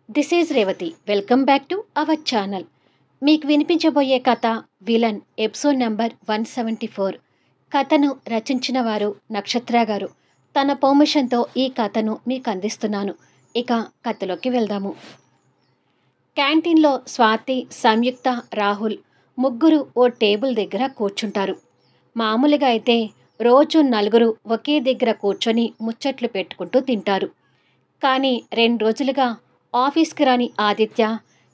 This is Revathi. Welcome back to our channel. మీకు వినిపించబోయే కథ villain episode number 174. కథను రచించిన వారు నక్షత్ర గారు. తన పర్మిషన్తో ఈ కథను మీకు అందిస్తున్నాను. ఇక కథలోకి వెళ్దాము. క్యాంటీన్లో స్వాతి, సంయుక్త, రాహుల్ ముగ్గురు ఓ టేబుల్ దగ్గర కూర్చుంటారు. మామూలుగా అయితే రోజు నలుగురు ఒకే దగ్గర కూర్చొని ముచ్చట్లు పెట్టుకుంటూ తింటారు. కానీ 2 రోజులుగా ఆఫీస్కి రాని ఆదిత్య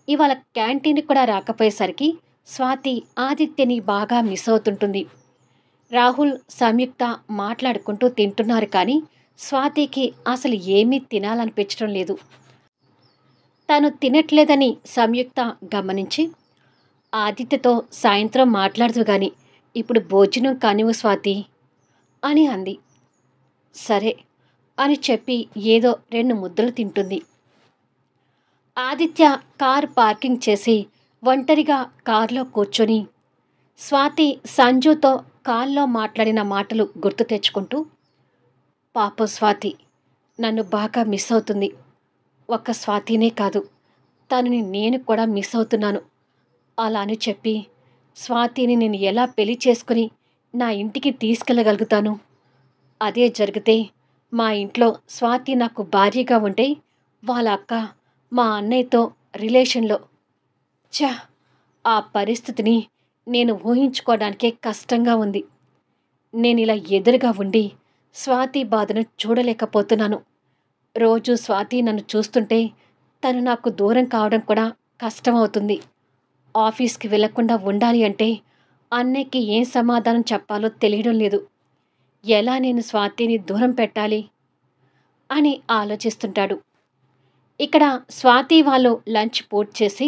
ఇవాళ క్యాంటీన్కి కూడా రాకపోయేసరికి స్వాతి ఆదిత్యని బాగా మిస్ అవుతుంటుంది. రాహుల్, సంయుక్త మాట్లాడుకుంటూ తింటున్నారు, కానీ స్వాతికి అసలు ఏమీ తినాలనిపించడం లేదు. తను తినట్లేదని సంయుక్త గమనించి, ఆదిత్యతో సాయంత్రం మాట్లాడదు గాని ఇప్పుడు భోజనం కానివ్వు స్వాతి అని అంది. సరే అని చెప్పి ఏదో 2 ముద్దలు తింటుంది. ఆదిత్య కార్ పార్కింగ్ చేసి ఒంటరిగా కారులో కూర్చొని స్వాతి సంజుతో కాల్లో మాట్లాడిన మాటలు గుర్తు తెచ్చుకుంటూ, పాపం స్వాతి నన్ను బాగా మిస్ అవుతుంది. ఒక్క స్వాతినే కాదు, తనని నేను కూడా మిస్ అవుతున్నాను. అలా అని చెప్పి స్వాతిని నేను ఎలా పెళ్లి చేసుకుని నా ఇంటికి తీసుకెళ్ళగలుగుతాను? అదే జరిగితే మా ఇంట్లో స్వాతి నాకు భార్యగా ఉంటే వాళ్ళ అక్క మా అన్నయ్యతో రిలేషన్లో. ఛ! ఆ పరిస్థితిని నేను ఊహించుకోవడానికే కష్టంగా ఉంది. నేను ఇలా ఎదురుగా ఉండి స్వాతి బాధను చూడలేకపోతున్నాను. రోజు స్వాతి నన్ను చూస్తుంటే తను నాకు దూరం కావడం కూడా కష్టమవుతుంది. ఆఫీస్కి వెళ్లకుండా ఉండాలి అంటే అన్నయ్యకి ఏం సమాధానం చెప్పాలో తెలియడం లేదు. ఎలా నేను స్వాతిని దూరం పెట్టాలి అని ఆలోచిస్తుంటాడు. ఇక్కడ స్వాతి వాళ్ళు లంచ్ పూర్తి చేసి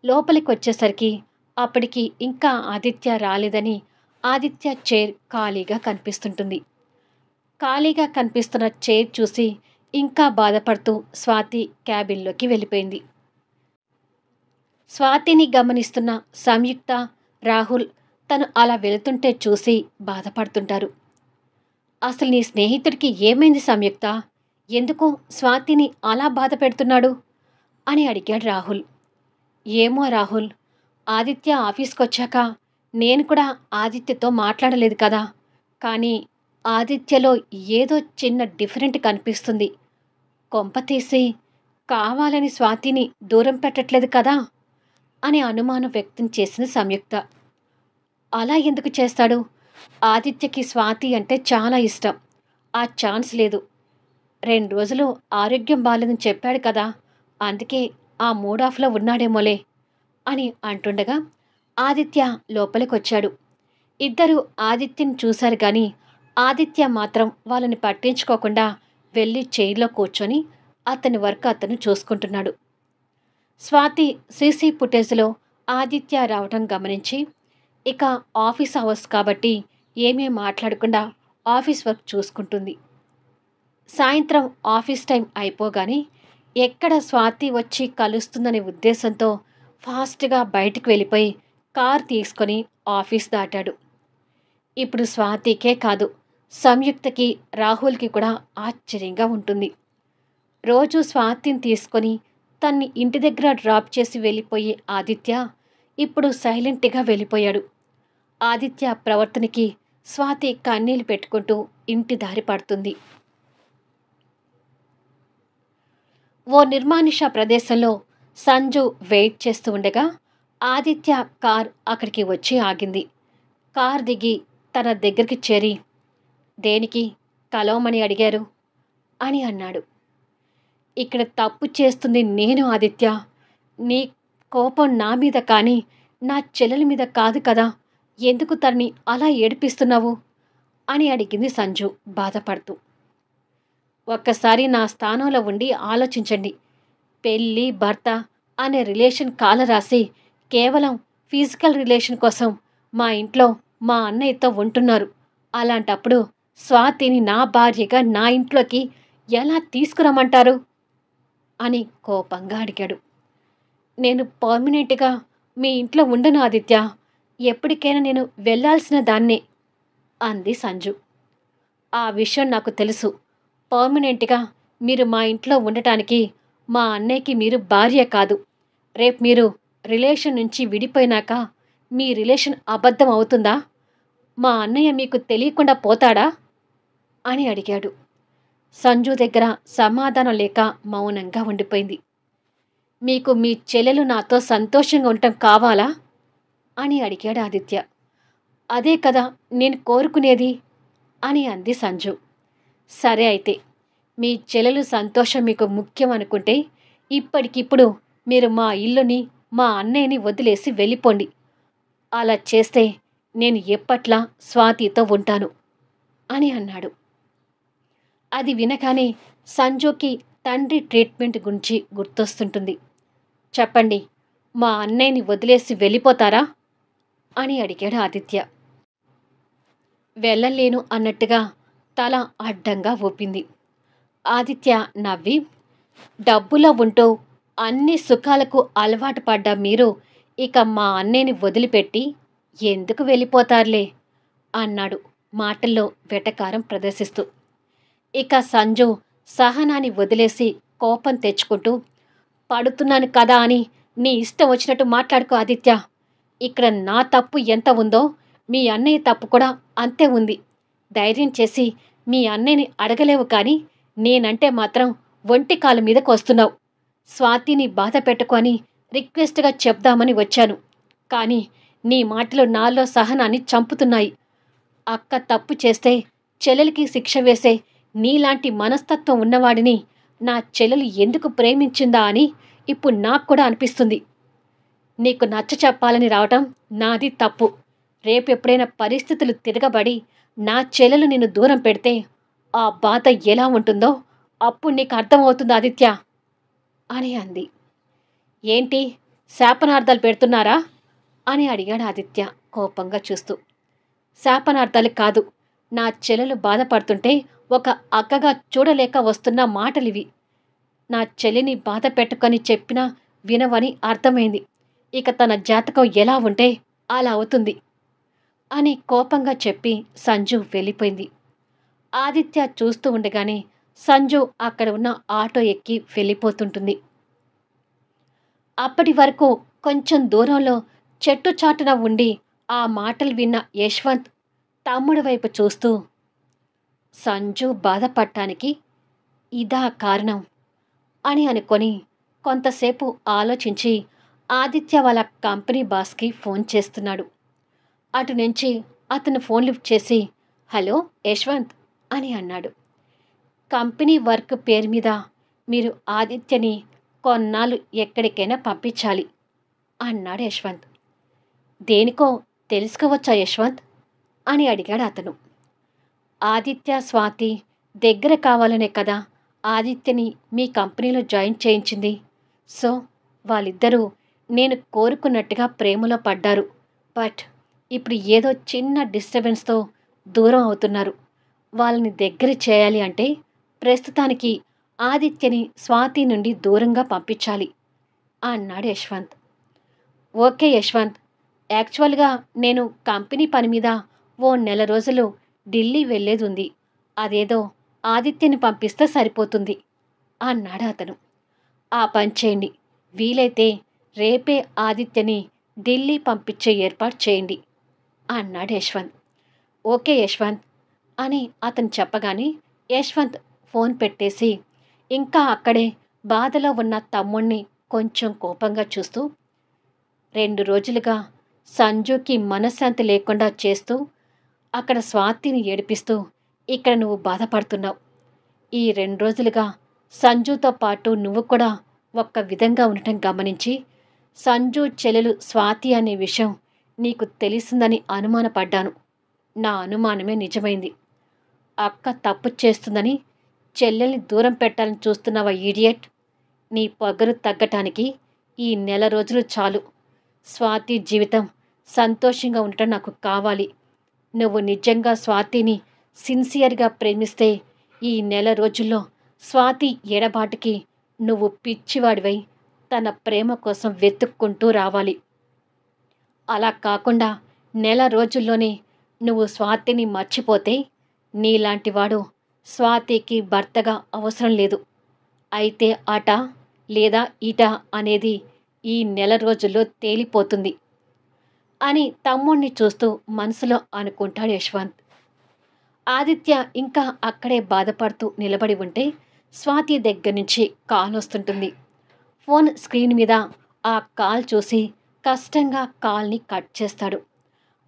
లోపలికి వచ్చేసరికి అప్పటికి ఇంకా ఆదిత్య రాలేదని ఆదిత్య చైర్ ఖాళీగా కనిపిస్తుంటుంది. ఖాళీగా కనిపిస్తున్న చైర్ చూసి ఇంకా బాధపడుతూ స్వాతి క్యాబిన్లోకి వెళ్ళిపోయింది. స్వాతిని గమనిస్తున్న సంయుక్త, రాహుల్ తను అలా వెళుతుంటే చూసి బాధపడుతుంటారు. అసలు నీ స్నేహితుడికి ఏమైంది సంయుక్త? ఎందుకు స్వాతిని అలా బాధ పెడుతున్నాడు అని అడిగాడు రాహుల్. ఏమో రాహుల్, ఆదిత్య ఆఫీస్కొచ్చాక నేను కూడా ఆదిత్యతో మాట్లాడలేదు కదా, కానీ ఆదిత్యలో ఏదో చిన్న డిఫరెంట్ కనిపిస్తుంది. కొంప తీసి కావాలని స్వాతిని దూరం పెట్టట్లేదు కదా అని అనుమానం వ్యక్తం చేసిన సంయుక్త. అలా ఎందుకు చేస్తాడు? ఆదిత్యకి స్వాతి అంటే చాలా ఇష్టం. ఆ ఛాన్స్ లేదు. 2 రోజులు ఆరోగ్యం బాలేదని చెప్పాడు కదా, అందుకే ఆ మూడ్ ఆఫ్లో ఉన్నాడేమోలే అని అంటుండగా ఆదిత్య లోపలికొచ్చాడు. ఇద్దరు ఆదిత్యని చూశారు, కానీ ఆదిత్య మాత్రం వాళ్ళని పట్టించుకోకుండా వెళ్ళి చైర్లో కూర్చొని అతని వర్క్ అతను చూసుకుంటున్నాడు. స్వాతి సీసీ ఫుటేజ్లో ఆదిత్య రావడం గమనించి ఇక ఆఫీస్ అవర్స్ కాబట్టి ఏమీ మాట్లాడకుండా ఆఫీస్ వర్క్ చూసుకుంటుంది. సాయంత్రం ఆఫీస్ టైం అయిపోగానే ఎక్కడ స్వాతి వచ్చి కలుస్తుందనే ఉద్దేశంతో ఫాస్ట్గా బయటికి వెళ్ళిపోయి కార్ తీసుకొని ఆఫీస్ దాటాడు. ఇప్పుడు స్వాతికే కాదు, సంయుక్తకి, రాహుల్కి కూడా ఆశ్చర్యంగా ఉంటుంది. రోజు స్వాతిని తీసుకొని తన్ని ఇంటి దగ్గర డ్రాప్ చేసి వెళ్ళిపోయే ఆదిత్య ఇప్పుడు సైలెంట్గా వెళ్ళిపోయాడు. ఆదిత్య ప్రవర్తనకి స్వాతి కన్నీళ్లు పెట్టుకుంటూ ఇంటి దారి పడుతుంది. ఓ నిర్మానుష ప్రదేశంలో సంజు వెయిట్ చేస్తూ ఉండగా ఆదిత్య కార్ అక్కడికి వచ్చి ఆగింది. కార్ దిగి తన దగ్గరికి చేరి, దేనికి కలవమని అడిగారు అని అన్నాడు. ఇక్కడ తప్పు చేస్తుంది నేను ఆదిత్య. నీ కోపం నా మీద కానీ నా చెల్లెల మీద కాదు కదా, ఎందుకు తనని అలా ఏడిపిస్తున్నావు అని అడిగింది సంజు బాధపడుతూ. ఒక్కసారి నా స్థానంలో ఉండి ఆలోచించండి. పెళ్ళి, భర్త అనే రిలేషన్ కాలరాసి కేవలం ఫిజికల్ రిలేషన్ కోసం మా ఇంట్లో మా అన్నయ్యతో ఉంటున్నారు. అలాంటప్పుడు స్వాతిని నా భార్యగా నా ఇంట్లోకి ఎలా తీసుకురమ్మంటారు అని కోపంగా అడిగాడు. నేను పర్మనెంట్గా మీ ఇంట్లో ఉండను ఆదిత్య. ఎప్పటికైనా నేను వెళ్ళాల్సిన దాన్నే అంది సంజు. ఆ విషయం నాకు తెలుసు. పర్మనెంట్గా మీరు మా ఇంట్లో ఉండటానికి మా అన్నయ్యకి మీరు భార్య కాదు. రేపు మీరు రిలేషన్ నుంచి విడిపోయినాక మీ రిలేషన్ అబద్ధం అవుతుందా? మా అన్నయ్య మీకు తెలియకుండా పోతాడా?" అని అడిగాడు. సంజు దగ్గర సమాధానం లేక మౌనంగా ఉండిపోయింది. "మీకు మీ చెల్లెలు నాతో సంతోషంగా ఉండటం కావాలా?" అని అడిగాడు ఆదిత్య. "అదే కదా నేను కోరుకునేది" అని అంది సంజు. "సరే అయితే, మీ చెల్లెలు సంతోషం మీకు ముఖ్యం అనుకుంటే ఇప్పటికిప్పుడు మీరు మా ఇల్లుని, మా అన్నయ్యని వదిలేసి వెళ్ళిపోండి. అలా చేస్తే నేను ఎప్పట్లా స్వాతితో ఉంటాను" అని అన్నాడు. అది వినగానే సంజుకి తండ్రి ట్రీట్మెంట్ గురించి గుర్తొస్తుంటుంది. "చెప్పండి, మా అన్నయ్యని వదిలేసి వెళ్ళిపోతారా?" అని అడిగాడు ఆదిత్య. "వెళ్ళలేను" అన్నట్టుగా తల అడ్డంగా ఊపింది. ఆదిత్య నవ్వి, "డబ్బులో ఉంటూ అన్ని సుఖాలకు అలవాటు పడ్డ మీరు ఇక మా అన్నయ్యని వదిలిపెట్టి ఎందుకు వెళ్ళిపోతారులే" అన్నాడు మాటల్లో వెటకారం ప్రదర్శిస్తూ. ఇక సంజు సహనాన్ని వదిలేసి కోపం తెచ్చుకుంటూ, "పడుతున్నాను కదా అని నీ ఇష్టం వచ్చినట్టు మాట్లాడుకో ఆదిత్య. ఇక్కడ నా తప్పు ఎంత ఉందో మీ అన్నయ్య తప్పు కూడా అంతే ఉంది. ధైర్యం చేసి మీ అన్నయ్యని అడగలేవు కానీ నేనంటే మాత్రం ఒంటి కాలు మీదకు వస్తున్నావు. స్వాతిని బాధ పెట్టుకొని రిక్వెస్ట్గా చెప్దామని వచ్చాను. కానీ నీ మాటలు నాలో సహనాన్ని చంపుతున్నాయి. అక్క తప్పు చేస్తే చెల్లెలికి శిక్ష వేసే నీలాంటి మనస్తత్వం ఉన్నవాడిని నా చెల్లెలు ఎందుకు ప్రేమించిందా అని ఇప్పుడు నాకు కూడా అనిపిస్తుంది. నీకు నచ్చ చెప్పాలని రావటం నాది తప్పు. రేపెప్పుడైనా పరిస్థితులు తిరగబడి నా చెల్లెలు నిన్ను దూరం పెడితే ఆ బాధ ఎలా ఉంటుందో అప్పుడు నీకు అర్థమవుతుంది ఆదిత్య" అని అంది. "ఏంటి, శాపనార్థాలు పెడుతున్నారా?" అని అడిగాడు ఆదిత్య కోపంగా చూస్తూ. "శాపనార్థాలు కాదు, నా చెల్లెలు బాధపడుతుంటే ఒక అక్కగా చూడలేక వస్తున్న మాటలివి. నా చెల్లిని బాధ పెట్టుకొని చెప్పినా వినవని అర్థమైంది. ఇక తన జాతకం ఎలా ఉంటే అలా అవుతుంది" అని కోపంగా చెప్పి సంజు వెళ్ళిపోయింది. ఆదిత్య చూస్తూ ఉండగానే సంజు అక్కడ ఉన్న ఆటో ఎక్కి వెళ్ళిపోతుంటుంది. అప్పటి వరకు కొంచెం దూరంలో చెట్టు చాటున ఉండి ఆ మాటలు విన్న యశ్వంత్ తమ్ముడి వైపు చూస్తూ, సంజు బాధపడటానికి ఇదా కారణం అని అనుకొని కొంతసేపు ఆలోచించి ఆదిత్య వాళ్ళ కంపెనీ బాస్కి ఫోన్ చేస్తున్నాడు. అటు నుంచి అతను ఫోన్ లిఫ్ట్ చేసి, "హలో యశ్వంత్" అని అన్నాడు. "కంపెనీ వర్క్ పేరు మీద మీరు ఆదిత్యని కొన్నాళ్ళు ఎక్కడికైనా పంపించాలి" అన్నాడు యశ్వంత్. "దేనికో తెలుసుకోవచ్చా యశ్వంత్" అని అడిగాడు అతను. "ఆదిత్య స్వాతి దగ్గర కావాలనే కదా ఆదిత్యని మీ కంపెనీలో జాయిన్ చేయించింది. సో వాళ్ళిద్దరూ నేను కోరుకున్నట్టుగా ప్రేమలో పడ్డారు. బట్ ఇప్పుడు ఏదో చిన్న డిస్టర్బెన్స్తో దూరం అవుతున్నారు. వాళ్ళని దగ్గర చేయాలి అంటే ప్రస్తుతానికి ఆదిత్యని స్వాతి నుండి దూరంగా పంపించాలి" అన్నాడు యశ్వంత్. "ఓకే యశ్వంత్, యాక్చువల్గా నేను కంపెనీ పని మీద ఓ నెల రోజులు ఢిల్లీ వెళ్ళేది ఉంది. అదేదో ఆదిత్యని పంపిస్తే సరిపోతుంది" అన్నాడు అతను. "ఆ పని చేయండి. వీలైతే రేపే ఆదిత్యని ఢిల్లీ పంపించే ఏర్పాటు చేయండి" అన్నాడు యశ్వంత్. "ఓకే యశ్వంత్" అని అతను చెప్పగానే యశ్వంత్ ఫోన్ పెట్టేసి ఇంకా అక్కడే బాధలో ఉన్న తమ్ముణ్ణి కొంచెం కోపంగా చూస్తూ, 2 రోజులుగా సంజుకి మనశ్శాంతి లేకుండా చేస్తూ అక్కడ స్వాతిని ఏడిపిస్తూ ఇక్కడ నువ్వు బాధపడుతున్నావు. ఈ 2 రోజులుగా సంజుతో పాటు నువ్వు కూడా ఒక్క విధంగా ఉండటం గమనించి సంజు చెల్లెలు స్వాతి అనే విషయం నీకు తెలిసిందని అనుమానపడ్డాను. నా అనుమానమే నిజమైంది. అక్క తప్పు చేస్తుందని చెల్లెల్ని దూరం పెట్టాలని చూస్తున్నావా ఈడియట్? నీ పొగరు తగ్గటానికి ఈ నెల రోజులు చాలు. స్వాతి జీవితం సంతోషంగా ఉండటం నాకు కావాలి. నువ్వు నిజంగా స్వాతిని సిన్సియర్గా ప్రేమిస్తే ఈ నెల రోజుల్లో స్వాతి ఎడబాటుకి నువ్వు పిచ్చివాడివై తన ప్రేమ కోసం వెతుక్కుంటూ రావాలి. అలా కాకుండా నెల రోజుల్లోనే నువ్వు స్వాతిని మర్చిపోతే నీలాంటివాడు స్వాతికి భర్తగా అవసరం లేదు. అయితే ఆట లేదా ఇటా అనేది ఈ నెల రోజుల్లో తేలిపోతుంది అని తమ్ముణ్ణి చూస్తూ మనసులో అనుకుంటాడు యశ్వంత్. ఆదిత్య ఇంకా అక్కడే బాధపడుతూ నిలబడి ఉంటే స్వాతి దగ్గర నుంచి కాల్ వస్తుంటుంది. ఫోన్ స్క్రీన్ మీద ఆ కాల్ చూసి కష్టంగా కాల్ని కట్ చేస్తాడు.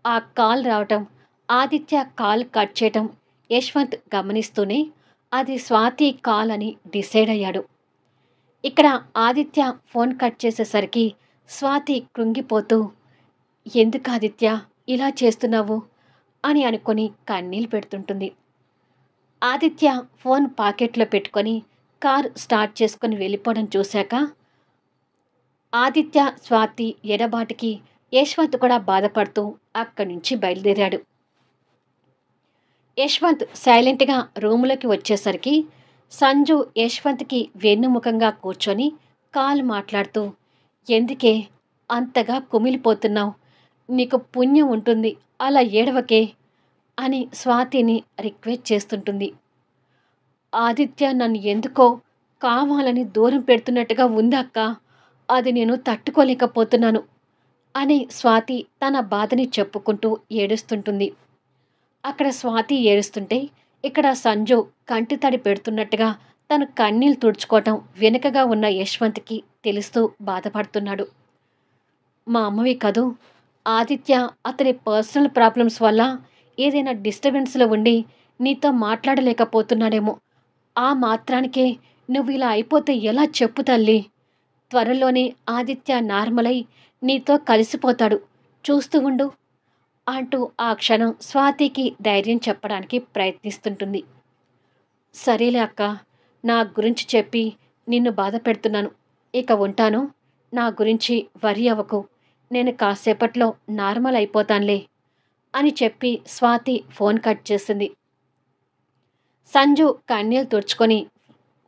ఆ కాల్ రావటం, ఆదిత్య కాల్ కట్ చేయటం యశ్వంత్ గమనిస్తూనే అది స్వాతి కాల్ అని డిసైడ్ అయ్యాడు. ఇక్కడ ఆదిత్య ఫోన్ కట్ చేసేసరికి స్వాతి కృంగిపోతూ, ఎందుకు ఆదిత్య ఇలా చేస్తున్నావు అని అనుకొని కన్నీళ్ళు పెడుతుంటుంది. ఆదిత్య ఫోన్ పాకెట్లో పెట్టుకొని కార్ స్టార్ట్ చేసుకొని వెళ్ళిపోవడం చూశాక ఆదిత్య స్వాతి ఎడబాటుకి యశ్వంత్ కూడా బాధపడుతూ అక్కడి నుంచి బయలుదేరాడు. యశ్వంత్ సైలెంట్గా రూములోకి వచ్చేసరికి సంజు యశ్వంత్కి వెన్నుముఖంగా కూర్చొని కాల్ మాట్లాడుతూ, ఎందుకే అంతగా కుమిలిపోతున్నావు, నీకు పుణ్యం ఉంటుంది, అలా ఏడవకే అని స్వాతిని రిక్వెస్ట్ చేస్తుంటుంది. ఆదిత్య నన్ను ఎందుకో కావాలని దూరం పెడుతున్నట్టుగా ఉందక్క, అది నేను తట్టుకోలేకపోతున్నాను అని స్వాతి తన బాధని చెప్పుకుంటూ ఏడుస్తుంటుంది. అక్కడ స్వాతి ఏడుస్తుంటే ఇక్కడ సంజు కంటి తడి పెడుతున్నట్టుగా తను కన్నీళ్ళు తుడుచుకోవటం వెనుకగా ఉన్న యశ్వంత్కి తెలుస్తూ బాధపడుతున్నాడు. మా అమ్మవి కదూ, ఆదిత్య అతని పర్సనల్ ప్రాబ్లమ్స్ వల్ల ఏదైనా డిస్టర్బెన్స్లో ఉండి నీతో మాట్లాడలేకపోతున్నాడేమో, ఆ మాత్రానికే నువ్వు ఇలా అయిపోతే ఎలా చెప్పు తల్లి, త్వరలోనే ఆదిత్య నార్మల్ అయి నీతో కలిసిపోతాడు, చూస్తూ ఉండు అంటూ ఆ క్షణం స్వాతికి ధైర్యం చెప్పడానికి ప్రయత్నిస్తుంటుంది. సరేలే అక్క, నా గురించి చెప్పి నిన్ను బాధ పెడుతున్నాను, ఇక ఉంటాను, నా గురించి వరి అవ్వకు, నేను కాసేపట్లో నార్మల్ అయిపోతానులే అని చెప్పి స్వాతి ఫోన్ కట్ చేసింది. సంజు కన్నీళ్ళు తుడుచుకొని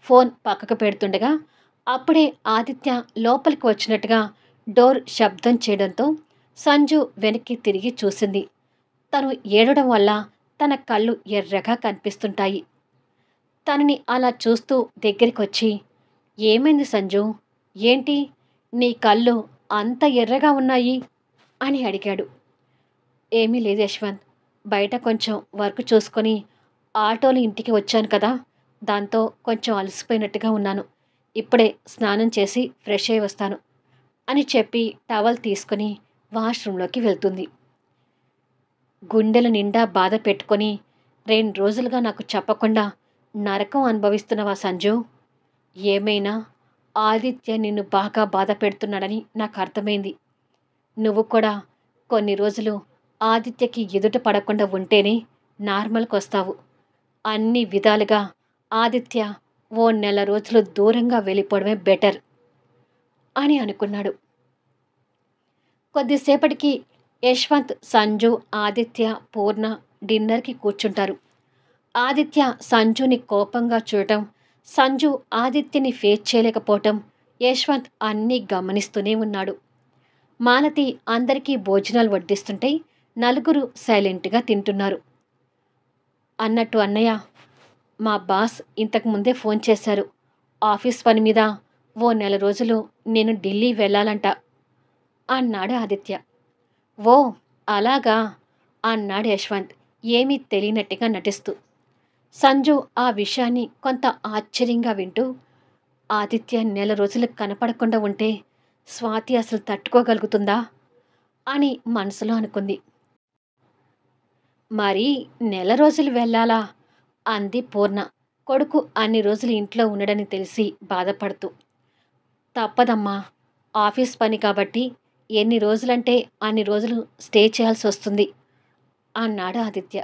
ఫోన్ పక్కకు పెడుతుండగా అప్పుడే ఆదిత్య లోపలికి వచ్చినట్టుగా డోర్ శబ్దం చేయడంతో సంజు వెనక్కి తిరిగి చూసింది. తను ఏడవడం వల్ల తన కళ్ళు ఎర్రగా కనిపిస్తుంటాయి. తనని అలా చూస్తూ దగ్గరికొచ్చి, ఏమైంది సంజు, ఏంటి నీ కళ్ళు అంత ఎర్రగా ఉన్నాయి అని అడిగాడు. ఏమీ లేదు యశ్వంత్, బయట కొంచెం వర్క్ చూసుకొని ఆటోలో ఇంటికి వచ్చాను కదా, దాంతో కొంచెం అలసిపోయినట్టుగా ఉన్నాను, ఇప్పుడే స్నానం చేసి ఫ్రెష్ అయి వస్తాను అని చెప్పి టవల్ తీసుకొని వాష్రూంలోకి వెళ్తుంది. గుండెల నిండా బాధ పెట్టుకొని 2 రోజులుగా నాకు చెప్పకుండా నరకం అనుభవిస్తున్నవా సంజు? ఏమైనా ఆదిత్య నిన్ను బాగా బాధ పెడుతున్నాడని నాకు అర్థమైంది. నువ్వు కూడా కొన్ని రోజులు ఆదిత్యకి ఎదుట పడకుండా ఉంటేనే నార్మల్కి వస్తావు. అన్ని విధాలుగా ఆదిత్య ఓ నెల రోజులు దూరంగా వెళ్ళిపోవడమే బెటర్ అని అనుకున్నాడు. కొద్దిసేపటికి యశ్వంత్, సంజు, ఆదిత్య, పూర్ణ డిన్నర్కి కూర్చుంటారు. ఆదిత్య సంజుని కోపంగా చూడటం, సంజు ఆదిత్యని ఫేస్ చేయలేకపోవటం యశ్వంత్ అన్నీ గమనిస్తూనే ఉన్నాడు. మాలతి అందరికీ భోజనాలు వడ్డిస్తుంటే నలుగురు సైలెంట్గా తింటున్నారు. అన్నట్టు అన్నయ్య, మా బాస్ ఇంతకు ముందే ఫోన్ చేశారు, ఆఫీస్ పని మీద ఓ నెల రోజులు నేను ఢిల్లీ వెళ్ళాలంట అన్నాడు ఆదిత్య. ఓ అలాగా అన్నాడు యశ్వంత్ ఏమీ తెలియనట్టుగా నటిస్తూ. సంజు ఆ విషయాన్ని కొంత ఆశ్చర్యంగా వింటూ, ఆదిత్య నెల రోజులు కనపడకుండా ఉంటే స్వాతి అసలు తట్టుకోగలుగుతుందా అని మనసులో అనుకుంది. మరి నెల రోజులు వెళ్ళాలా అంది పూర్ణ కొడుకు అన్ని రోజులు ఇంట్లో ఉండడని తెలిసి బాధపడుతూ. తప్పదమ్మా, ఆఫీస్ పని కాబట్టి ఎన్ని రోజులంటే అన్ని రోజులు స్టే చేయాల్సి వస్తుంది అన్నాడు ఆదిత్య.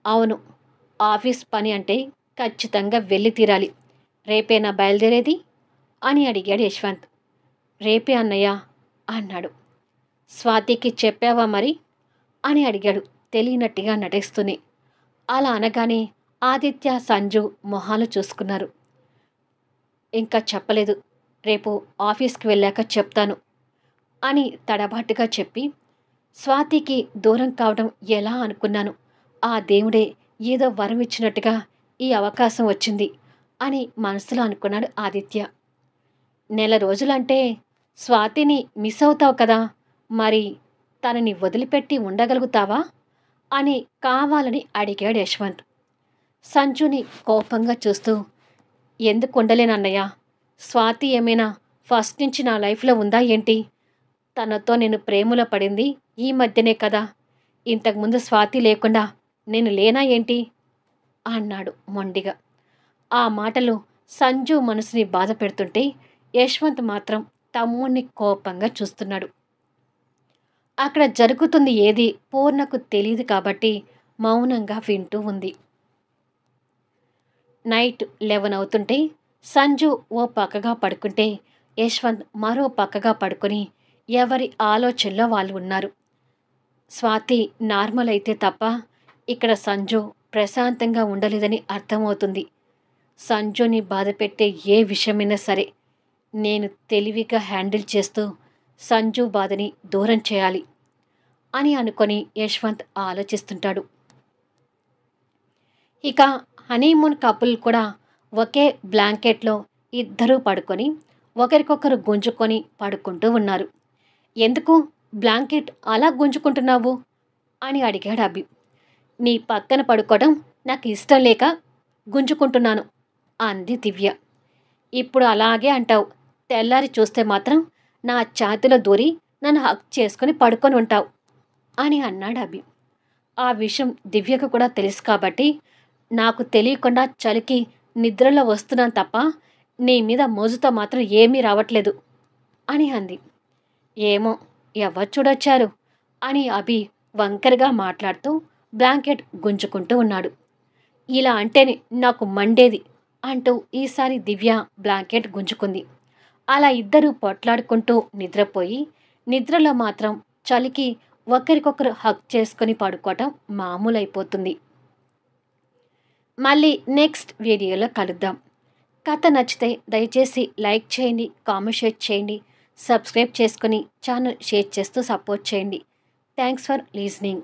అవును, ఆఫీస్ పని అంటే ఖచ్చితంగా వెళ్ళి తీరాలి, రేపేనా బయలుదేరేది అని అడిగాడు యశ్వంత్. రేపే అన్నయ్య అన్నాడు. స్వాతికి చెప్పావా మరి అని అడిగాడు తెలియనట్టుగా నటిస్తూనే. అలా అనగానే ఆదిత్య, సంజు మొహాలు చూసుకున్నారు. ఇంకా చెప్పలేదు, రేపు ఆఫీస్కి వెళ్ళాక చెప్తాను అని తడబాటుగా చెప్పి, స్వాతికి దూరం కావడం ఎలా అనుకున్నాను, ఆ దేవుడే ఏదో వరం ఇచ్చినట్టుగా ఈ అవకాశం వచ్చింది అని మనసులో అనుకున్నాడు ఆదిత్య. నెల రోజులంటే స్వాతిని మిస్ అవుతావు కదా! మరి తనని వదిలిపెట్టి ఉండగలుగుతావా? అని కావాలని అడిగాడు యశ్వంత్. సంజుని కోపంగా చూస్తూ, ఎందుకు ఉండలేనన్నయ్య? స్వాతి ఏమైనా ఫస్ట్ నుంచి నా లైఫ్‌లో ఉందా ఏంటి? తనతో నేను ప్రేమలో పడింది ఈ మధ్యనే కదా! ఇంతకుముందు స్వాతి లేకుండా నేను లేనా ఏంటి? అన్నాడు మొండిగా. ఆ మాటలు సంజు మనసుని బాధపెడుతుంటే యశ్వంత్ మాత్రం తమ్ముణ్ణి కోపంగా చూస్తున్నాడు. అక్కడ జరుగుతుంది ఏది పూర్ణకు తెలీదు కాబట్టి మౌనంగా వింటూ ఉంది. నైట్ 11 అవుతుంటే సంజు ఓ పక్కగా పడుకుంటే యశ్వంత్ మరో పక్కగా పడుకొని ఎవరి ఆలోచనలో వాళ్ళు ఉన్నారు. స్వాతి నార్మల్ అయితే తప్ప ఇక్కడ సంజు ప్రశాంతంగా ఉండలేదని అర్థమవుతుంది. సంజుని బాధపెట్టే ఏ విషయమైనా సరే నేను తెలివిగా హ్యాండిల్ చేస్తూ సంజు బాధని దూరం చేయాలి అని అనుకొని యశ్వంత్ ఆలోచిస్తుంటాడు. ఇక హనీమూన్ కపుల్ కూడా ఒకే బ్లాంకెట్లో ఇద్దరూ పడుకొని ఒకరికొకరు గుంజుకొని పడుకుంటూ ఉన్నారు. ఎందుకు బ్లాంకెట్ అలా గుంజుకుంటున్నావు అని అడిగాడు అభి. నీ పక్కన పడుకోవడం నాకు ఇష్టం లేక గుంజుకుంటున్నాను అంది దివ్య. ఇప్పుడు అలాగే అంటావు, తెల్లారి చూస్తే మాత్రం నా ఛాతీలో దూరి నన్ను హక్ చేసుకుని పడుకొని ఉంటావు అని అన్నాడు అభి. ఆ విషయం దివ్యకు కూడా తెలుసు కాబట్టి నాకు తెలియకుండా చలికి నిద్రలో వస్తున్నాను తప్ప నీ మీద మోజుతో మాత్రం ఏమీ రావట్లేదు అని అంది. ఏమో ఎవరు చూడొచ్చారు అని అభి వంకరగా మాట్లాడుతూ బ్లాంకెట్ గుంజుకుంటూ ఉన్నాడు. ఇలా అంటేనే నాకు మండేది అంటూ ఈసారి దివ్య బ్లాంకెట్ గుంజుకుంది. అలా ఇద్దరూ పొట్లాడుకుంటూ నిద్రపోయి నిద్రలో మాత్రం చలికి ఒకరికొకరు హక్ చేసుకుని పడుకోవటం మామూలైపోతుంది. మళ్ళీ నెక్స్ట్ వీడియోలో కలుద్దాం. కథ నచ్చితే దయచేసి లైక్ చేయండి, కామెంట్ షేర్ చేయండి, సబ్స్క్రైబ్ చేసుకొని ఛానల్ షేర్ చేస్తూ సపోర్ట్ చేయండి. Thanks for listening.